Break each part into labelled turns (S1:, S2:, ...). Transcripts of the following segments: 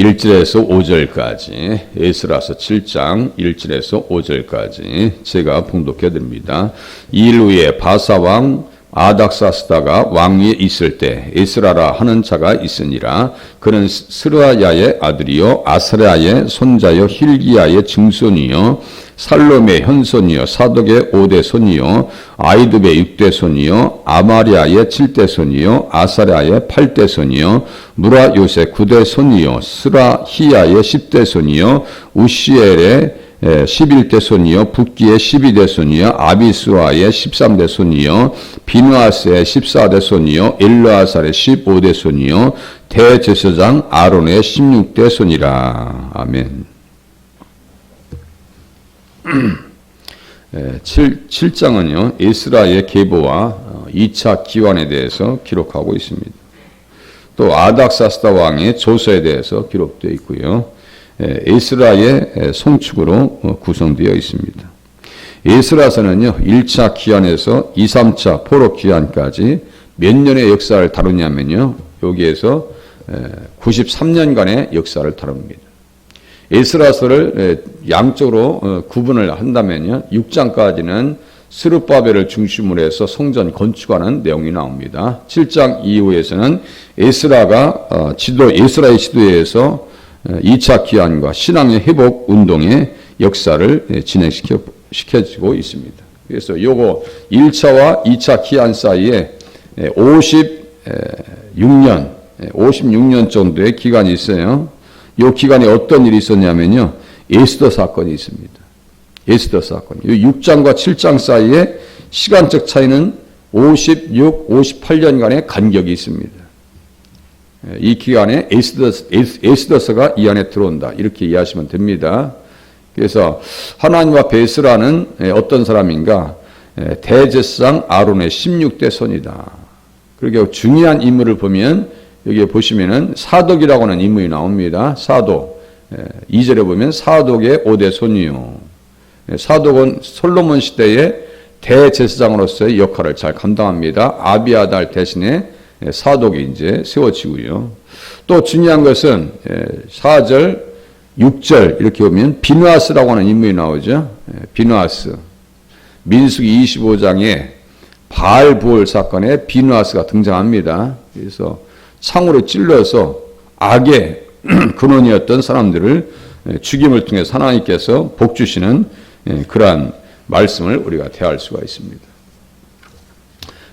S1: 1절에서 5절까지, 에스라서 7장 1절에서 5절까지 제가 봉독해 드립니다. 이일 후에 바사왕 아닥사스다가 왕위에 있을 때 에스라라 하는 자가 있으니라. 그는 스르야의 아들이요 아사랴의 손자요 힐기야의 증손이요 살롬의 현손이요 사독의 5대 손이요 아이둡의 6대 손이요 아마리아의 7대 손이요 아사랴의 8대 손이요 무라요의 9대 손이요 스라히야의 10대 손이요 우시엘의 11대 손이요 붓기의 12대 손이요 아비스와의 13대 손이요 비누아스의 14대 손이요 엘르아살의 15대 손이요 대제사장 아론의 16대 손이라. 아멘. 7장은요 에스라의 계보와 2차 기환에 대해서 기록하고 있습니다. 또 아닥사스다 왕의 조서에 대해서 기록되어 있고요. 에스라의 송축으로 구성되어 있습니다. 에스라서는요 1차 기한에서 2, 3차 포로 기한까지 몇 년의 역사를 다루냐면요 여기에서 93년간의 역사를 다룹니다. 에스라서를 양쪽으로 구분을 한다면요 6장까지는 스룹바벨을 중심으로 해서 성전 건축하는 내용이 나옵니다. 7장 이후에서는 에스라의 지도에 의해서 2차 기한과 신앙의 회복 운동의 역사를 진행시켜지고 있습니다. 그래서 요거 1차와 2차 기한 사이에 56년 정도의 기간이 있어요. 이 기간에 어떤 일이 있었냐면요. 에스더 사건이 있습니다. 에스더 사건. 6장과 7장 사이에 시간적 차이는 58년간의 간격이 있습니다. 이 기간에 에스더서가 이 안에 들어온다. 이렇게 이해하시면 됩니다. 그래서 하나님 앞에 에스라는 어떤 사람인가? 대제사장 아론의 16대 손이다. 그리고 중요한 인물을 보면 여기에 보시면은 사독이라고 하는 인물이 나옵니다. 사독. 2절에 보면 사독의 5대 손이요. 사독은 솔로몬 시대의 대제사장으로서의 역할을 잘 감당합니다. 아비아달 대신에 사독이 이제 세워지고요. 또 중요한 것은 4절, 6절 이렇게 보면 비누아스라고 하는 인물이 나오죠. 비누아스. 민수기 25장에 바알부올 사건에 비누아스가 등장합니다. 그래서 창으로 찔러서 악의 근원이었던 사람들을 죽임을 통해서 하나님께서 복 주시는 그러한 말씀을 우리가 대할 수가 있습니다.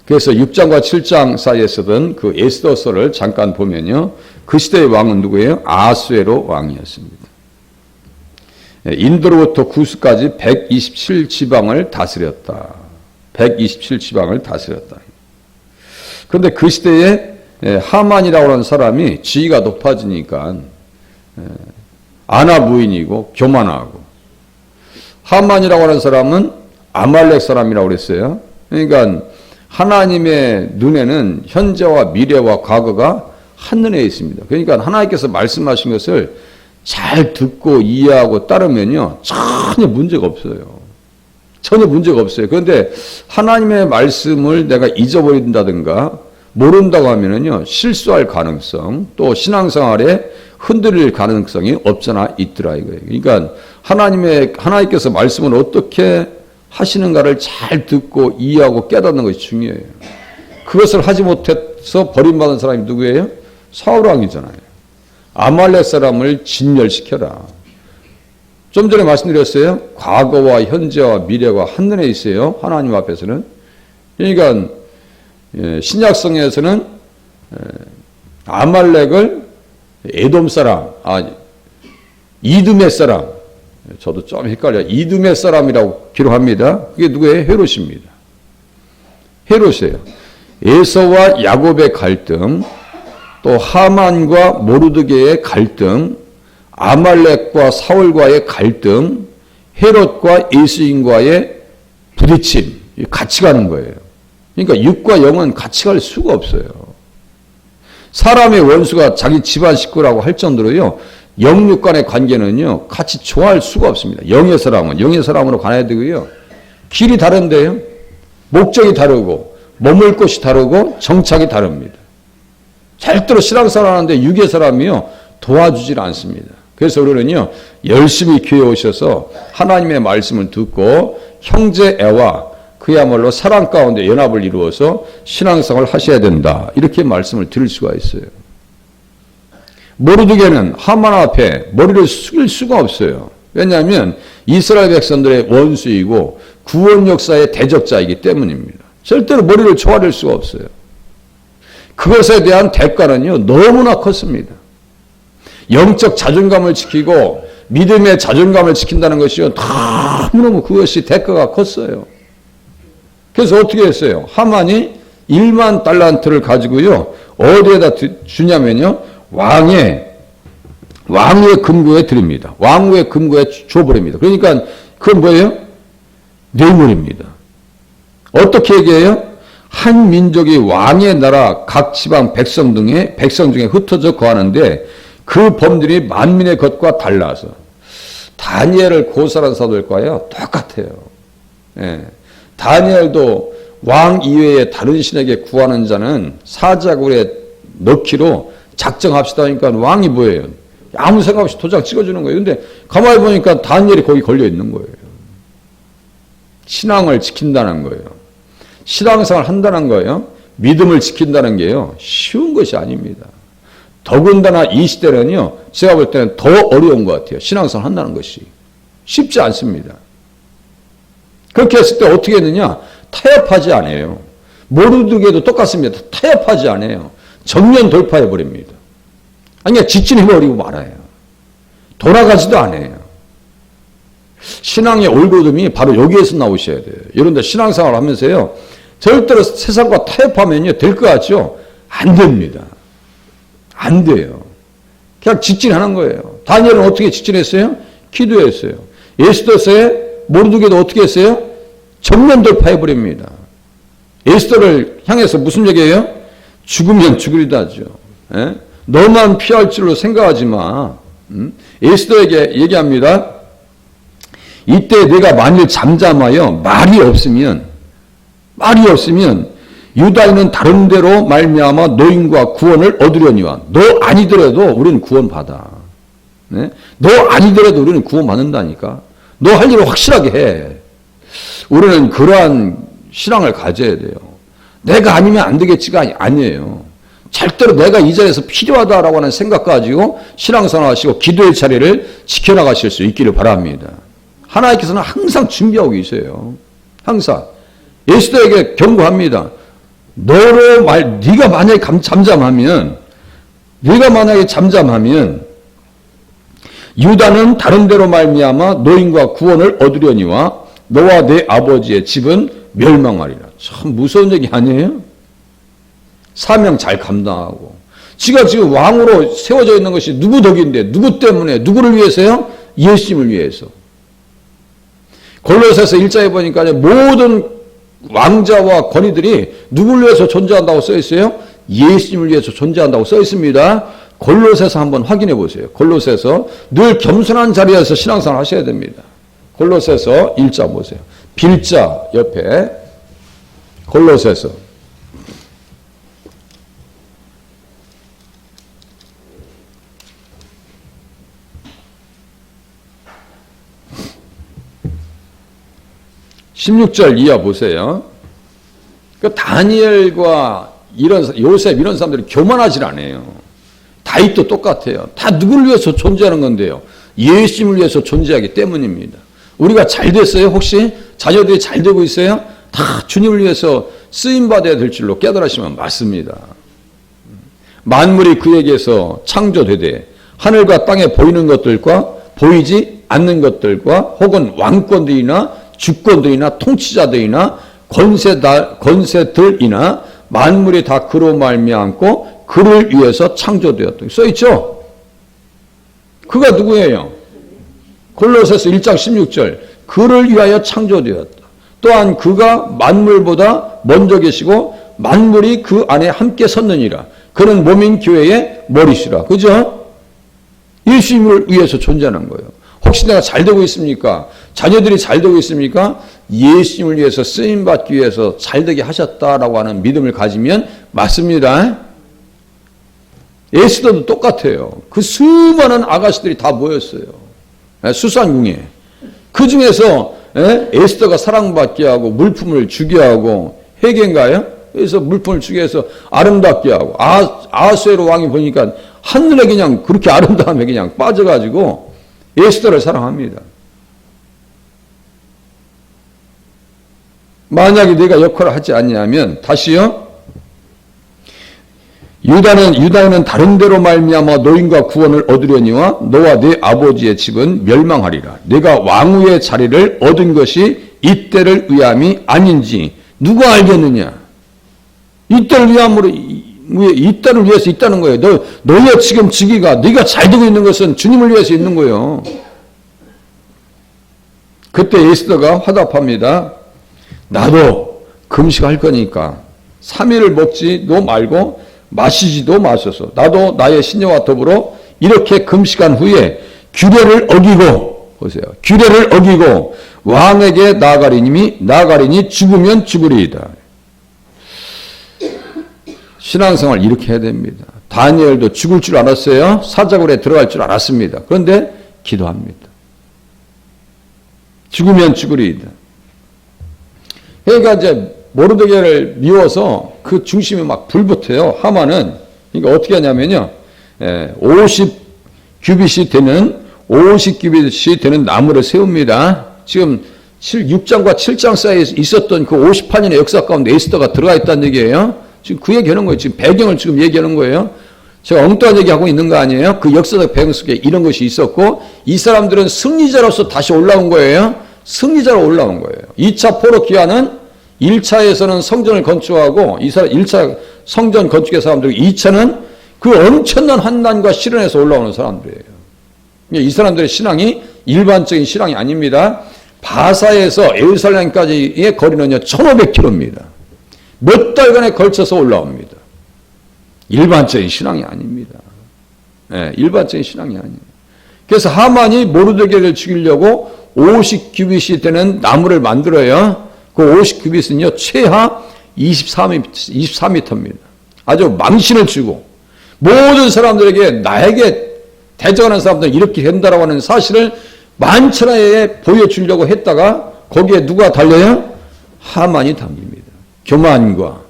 S1: 그래서 6장과 7장 사이에 쓰던 그 에스더서를 잠깐 보면요. 그 시대의 왕은 누구예요? 아수에로 왕이었습니다. 인도로부터 구스까지 127지방을 다스렸다. 127지방을 다스렸다. 그런데 그 시대에 하만이라고 하는 사람이 지위가 높아지니까 아나부인이고 교만하고, 하만이라고 하는 사람은 아말렉 사람이라고 그랬어요. 그러니까 하나님의 눈에는 현재와 미래와 과거가 한눈에 있습니다. 그러니까 하나님께서 말씀하신 것을 잘 듣고 이해하고 따르면요 전혀 문제가 없어요. 전혀 문제가 없어요. 그런데 하나님의 말씀을 내가 잊어버린다든가 모른다고 하면은요 실수할 가능성, 또 신앙생활에 흔들릴 가능성이 없잖아 있더라 이거예요. 그러니까 하나님께서 말씀을 어떻게 하시는가를 잘 듣고 이해하고 깨닫는 것이 중요해요. 그것을 하지 못해서 버림받은 사람이 누구예요? 사울 왕이잖아요. 아말렉 사람을 진멸시켜라. 좀 전에 말씀드렸어요. 과거와 현재와 미래가 한눈에 있어요. 하나님 앞에서는. 그러니까 신약성에서는 아말렉을 에돔 사람, 이두메 사람, 저도 좀 헷갈려요. 이두메 사람이라고 기록합니다. 그게 누구예요? 헤롯입니다. 헤롯이에요. 에서와 야곱의 갈등, 또 하만과 모르드게의 갈등, 아말렉과 사울과의 갈등, 헤롯과 예수인과의 부딪힘, 같이 가는 거예요. 그러니까 육과 영은 같이 갈 수가 없어요. 사람의 원수가 자기 집안 식구라고 할 정도로요, 영육 간의 관계는요, 같이 좋아할 수가 없습니다. 영의 사람은 영의 사람으로 가야 되고요. 길이 다른데요. 목적이 다르고, 머물 곳이 다르고, 정착이 다릅니다. 절대로 신앙생활 하는데 육의 사람이요, 도와주질 않습니다. 그래서 우리는요, 열심히 교회에 오셔서 하나님의 말씀을 듣고 형제애와 그야말로 사랑 가운데 연합을 이루어서 신앙생활을 하셔야 된다. 이렇게 말씀을 드릴 수가 있어요. 모르드게는 하만 앞에 머리를 숙일 수가 없어요. 왜냐하면 이스라엘 백성들의 원수이고 구원 역사의 대적자이기 때문입니다. 절대로 머리를 조아릴 수가 없어요. 그것에 대한 대가는요, 너무나 컸습니다. 영적 자존감을 지키고 믿음의 자존감을 지킨다는 것이요, 너무너무 그것이 대가가 컸어요. 그래서 어떻게 했어요? 하만이 1만 달란트를 가지고요, 어디에다 주냐면요, 왕의 금고에 드립니다. 왕후의 금고에 줘버립니다. 그러니까 그건 뭐예요? 뇌물입니다. 어떻게 얘기해요? 한 민족이 왕의 나라 각 지방 백성 중에 흩어져 거하는데 그 범들이 만민의 것과 달라서 다니엘을 고살한 사도들과요 똑같아요. 예. 다니엘도 왕 이외에 다른 신에게 구하는 자는 사자굴에 넣기로 작정합시다 하니까 왕이 뭐예요? 아무 생각 없이 도장 찍어주는 거예요. 근데 가만히 보니까 다니엘이 거기 걸려 있는 거예요. 신앙을 지킨다는 거예요. 신앙생활을 한다는 거예요. 믿음을 지킨다는 게요, 쉬운 것이 아닙니다. 더군다나 이 시대는요, 제가 볼 때는 더 어려운 것 같아요. 신앙생활 한다는 것이. 쉽지 않습니다. 그렇게 했을 때 어떻게 했느냐? 타협하지 않아요. 모르드게도 똑같습니다. 타협하지 않아요. 정면 돌파해버립니다. 아니, 직진해버리고 말아요. 돌아가지도 않아요. 신앙의 올곧음이 바로 여기에서 나오셔야 돼요. 이런데 신앙생활 하면서요, 절대로 세상과 타협하면요, 될 것 같죠? 안 됩니다. 안 돼요. 그냥 직진하는 거예요. 다니엘은 어떻게 직진했어요? 기도했어요. 에스더서에 모르드게도 어떻게 했어요? 정면 돌파해버립니다. 에스더를 향해서 무슨 얘기예요? 죽으면 죽으리다 하죠. 예? 너만 피할 줄로 생각하지 마. 에스더에게 얘기합니다. 이때 내가 만일 잠잠하여 말이 없으면 유다인은 다른 데로 말미암아 노임과 구원을 얻으려니와 너 아니더라도 우리는 구원받아. 네? 너 아니더라도 우리는 구원받는다니까. 너 할 일을 확실하게 해. 우리는 그러한 신앙을 가져야 돼요. 내가 아니면 안 되겠지가 아니에요. 절대로 내가 이 자리에서 필요하다라고 하는 생각 가지고 신앙생활 하시고 기도의 자리를 지켜나가실 수 있기를 바랍니다. 하나님께서는 항상 준비하고 계세요. 항상. 에스더에게 경고합니다. 네가 만약에 잠잠하면 유다는 다른 데로 말미암아 노임과 구원을 얻으려니와 너와 내 아버지의 집은 멸망하리라. 참 무서운 얘기 아니에요? 사명 잘 감당하고. 지가 지금 왕으로 세워져 있는 것이 누구 덕인데, 누구 때문에, 누구를 위해서요? 예수님을 위해서. 골로새서 1장에 보니까 모든 왕자와 권위들이 누구를 위해서 존재한다고 써 있어요? 예수님을 위해서 존재한다고 써 있습니다. 골로새서 한번 확인해 보세요. 골로새서 늘 겸손한 자리에서 신앙생활 하셔야 됩니다. 골로새서 1장 보세요. 빌자 옆에 골로새서 16절 이하 보세요. 그 다니엘과 요셉 이런 사람들이 교만하질 않아요. 다윗도 똑같아요. 다 누구를 위해서 존재하는 건데요? 예수님을 위해서 존재하기 때문입니다. 우리가 잘 됐어요? 혹시 자녀들이 잘 되고 있어요? 다 주님을 위해서 쓰임받아야 될 줄로 깨달으시면 맞습니다. 만물이 그에게서 창조되되 하늘과 땅에 보이는 것들과 보이지 않는 것들과 혹은 왕권들이나 주권들이나 통치자들이나 권세들이나 만물이 다 그로 말미암고 그를 위해서 창조되었다. 써있죠? 그가 누구예요? 골로새서 1장 16절. 그를 위하여 창조되었다. 또한 그가 만물보다 먼저 계시고 만물이 그 안에 함께 섰느니라. 그는 몸인 교회의 머리시라. 그죠? 예수님을 위해서 존재하는 거예요. 혹시 내가 잘 되고 있습니까? 자녀들이 잘 되고 있습니까? 예수님을 위해서 쓰임받기 위해서 잘 되게 하셨다라고 하는 믿음을 가지면 맞습니다. 에스더도 똑같아요. 그 수많은 아가씨들이 다 모였어요. 수산궁에. 그 중에서 에스더가 사랑받게 하고 물품을 주게 하고 회개인가요? 그래서 물품을 주게 해서 아름답게 하고 아하수에로 왕이 보니까 하늘에 그냥 그렇게 아름다움에 그냥 빠져가지고 에스더를 사랑합니다. 만약에 내가 역할을 하지 않냐면 다시요. 유다인은 다른 데로 말미암아 노임과 구원을 얻으려니와 너와 네 아버지의 집은 멸망하리라. 내가 왕후의 자리를 얻은 것이 이때를 위함이 아닌지 누가 알겠느냐? 이때를 위해서 있다는 거예요. 너의 지금 직위가 네가 잘 되고 있는 것은 주님을 위해서 있는 거예요. 그때 에스더가 화답합니다. 나도 금식할 거니까 3일을 먹지도 말고 마시지도 마소서. 나도 나의 신녀와 더불어 이렇게 금식한 후에 규례를 어기고, 보세요. 규례를 어기고 왕에게 나아가리니 죽으면 죽으리이다. 신앙생활 이렇게 해야 됩니다. 다니엘도 죽을 줄 알았어요. 사자굴에 들어갈 줄 알았습니다. 그런데 기도합니다. 죽으면 죽으리이다. 그러니까 이제 모르드게를 미워서 그 중심에 막 불붙어요. 하만은. 그러니까 어떻게 하냐면요. 50규빗이 되는 나무를 세웁니다. 지금 6장과 7장 사이에 있었던 그 58년의 역사 가운데 에스더가 들어가 있다는 얘기예요. 지금 그 얘기하는 거예요. 지금 배경을 지금 얘기하는 거예요. 제가 엉뚱한 얘기하고 있는 거 아니에요? 그 역사적 배경 속에 이런 것이 있었고 이 사람들은 승리자로서 다시 올라온 거예요. 승리자로 올라온 거예요. 2차 포로 기한은 1차에서는 성전을 건축하고 1차 성전 건축의 사람들, 2차는 그 엄청난 환난과 시련에서 올라오는 사람들이에요. 이 사람들의 신앙이 일반적인 신앙이 아닙니다. 바사에서 예루살렘까지의 거리는요 1500km입니다. 몇 달간에 걸쳐서 올라옵니다. 일반적인 신앙이 아닙니다. 일반적인 신앙이 아니에요. 그래서 하만이 모르드게를 죽이려고 50규빗이 되는 나무를 만들어요. 그 50규빗은요, 최하 24m입니다. 아주 망신을 주고, 모든 사람들에게 나에게 대적하는 사람들은 이렇게 된다라고 하는 사실을 만천하에 보여주려고 했다가, 거기에 누가 달려요? 하만이 담깁니다. 교만과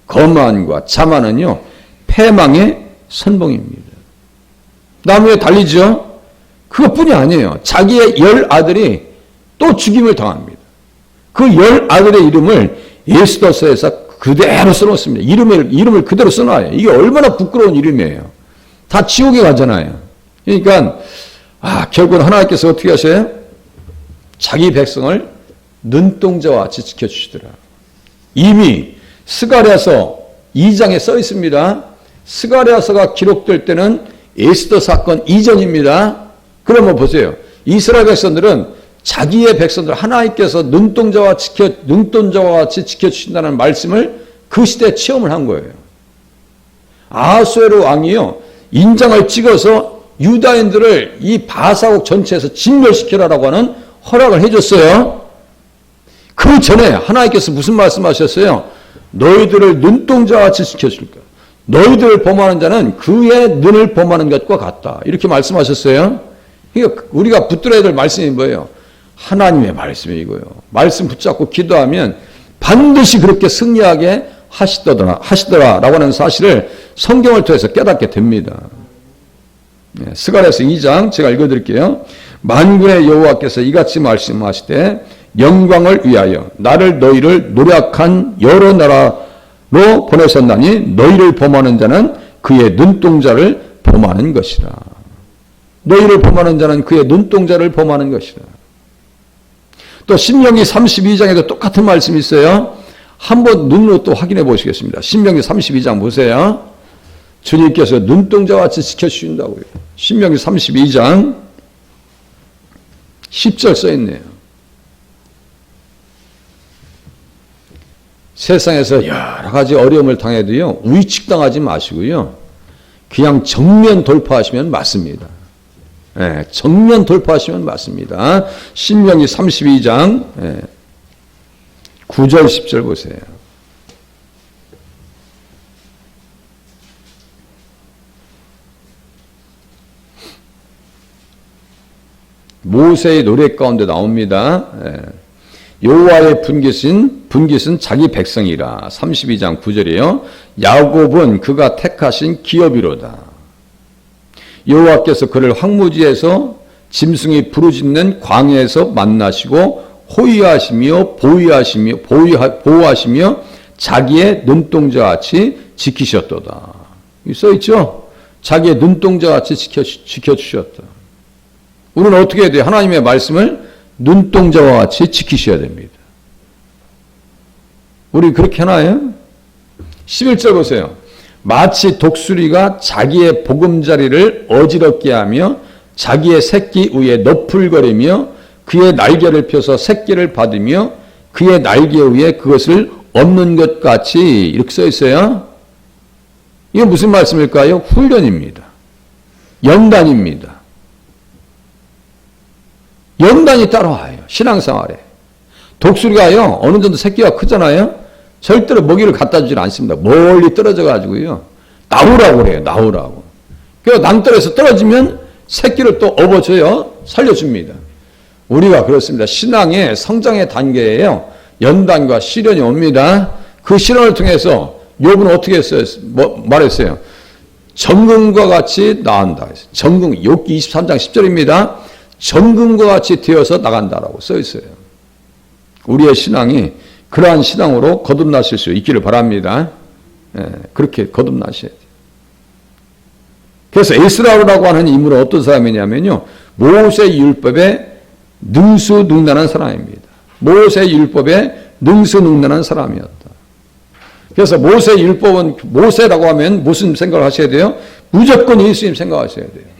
S1: 거만과 자만은요, 패망의 선봉입니다. 나무에 달리죠? 그것뿐이 아니에요. 자기의 10아들이 또 죽임을 당합니다. 그 10아들의 이름을 에스더서에서 그대로 써놓습니다. 이름을 그대로 써놔요. 이게 얼마나 부끄러운 이름이에요. 다 지옥에 가잖아요. 그러니까 결국은 하나님께서 어떻게 하셔요? 자기 백성을 눈동자와 같이 지켜주시더라. 이미 스가랴서 2장에 써 있습니다. 스가랴서가 기록될 때는 에스더 사건 이전입니다. 그러면 보세요. 이스라엘 백성들은 자기의 백성들 하나님께서 눈동자와 같이 지켜주신다는 말씀을 그 시대에 체험을 한 거예요. 아하수에로 왕이요 인장을 찍어서 유다인들을 이 바사국 전체에서 진멸시키라라고 하는 허락을 해줬어요. 그 전에 하나님께서 무슨 말씀하셨어요? 너희들을 눈동자와 같이 지켜줄 거야. 너희들을 범하는 자는 그의 눈을 범하는 것과 같다. 이렇게 말씀하셨어요. 그러니까 우리가 붙들어야 될 말씀이 뭐예요? 하나님의 말씀이고요. 말씀 붙잡고 기도하면 반드시 그렇게 승리하게 하시더라라고 하는 사실을 성경을 통해서 깨닫게 됩니다. 스가랴서 2장 제가 읽어드릴게요. 만군의 여호와께서 이같이 말씀하시되 영광을 위하여 나를 너희를 노력한 여러 나라로 보내셨나니 너희를 범하는 자는 그의 눈동자를 범하는 것이라. 너희를 범하는 자는 그의 눈동자를 범하는 것이라. 또 신명기 32장에도 똑같은 말씀이 있어요. 한번 눈으로 또 확인해 보시겠습니다. 신명기 32장 보세요. 주님께서 눈동자와 같이 지켜주신다고요. 신명기 32장 10절 써있네요. 세상에서 여러 가지 어려움을 당해도요, 위축당하지 마시고요, 그냥 정면 돌파하시면 맞습니다. 네, 정면 돌파하시면 맞습니다. 신명기 32장 9절 10절 보세요. 모세의 노래 가운데 나옵니다. 여호와의 분깃은 자기 백성이라. 32장 9절이에요. 야곱은 그가 택하신 기업이로다. 여호와께서 그를 황무지에서 짐승이 부르짖는 광야에서 만나시고 호위하시며 보호하시며 자기의 눈동자같이 지키셨도다. 써있죠? 자기의 눈동자같이 지켜주셨다. 우리는 어떻게 해야 돼요? 하나님의 말씀을 눈동자와 같이 지키셔야 됩니다. 우리 그렇게 하나요? 11절 보세요. 마치 독수리가 자기의 보금자리를 어지럽게 하며 자기의 새끼 위에 너풀거리며 그의 날개를 펴서 새끼를 받으며 그의 날개 위에 그것을 얻는 것 같이 이렇게 써 있어요. 이게 무슨 말씀일까요? 훈련입니다. 연단입니다. 연단이 따라와요. 신앙생활에. 독수리가요, 어느 정도 새끼가 크잖아요. 절대로 먹이를 갖다 주질 않습니다. 멀리 떨어져 가지고요. 나오라고 그래요. 나오라고. 그래서 낭떠러에서 떨어지면 새끼를 또 업어줘요. 살려줍니다. 우리가 그렇습니다. 신앙의 성장의 단계에요. 연단과 시련이 옵니다. 그 시련을 통해서 욥은 어떻게 했어요? 말했어요. 정금과 같이 나간다. 정금, 욥기 23장 10절입니다. 정금과 같이 되어서 나간다라고 써 있어요. 우리의 신앙이 그러한 신앙으로 거듭나실 수 있기를 바랍니다. 그렇게 거듭나셔야 돼요. 그래서 에스라라고 하는 인물은 어떤 사람이냐면요. 모세 율법에 능수능란한 사람입니다. 모세 율법에 능수능란한 사람이었다. 그래서 모세 율법은 모세라고 하면 무슨 생각을 하셔야 돼요? 무조건 예수님 생각하셔야 돼요.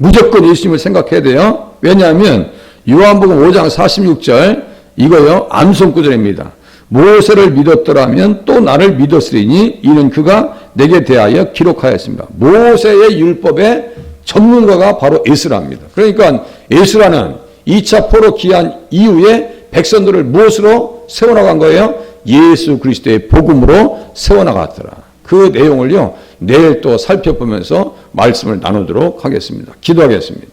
S1: 무조건 예수님을 생각해야 돼요. 왜냐하면 요한복음 5장 46절 이거요. 암송 구절입니다. 모세를 믿었더라면 또 나를 믿었으리니 이는 그가 내게 대하여 기록하였습니다. 모세의 율법의 전문가가 바로 에스라입니다. 그러니까 에스라는 2차 포로 기한 이후에 백성들을 무엇으로 세워나간 거예요? 예수 그리스도의 복음으로 세워나갔더라. 그 내용을요. 내일 또 살펴보면서 말씀을 나누도록 하겠습니다. 기도하겠습니다.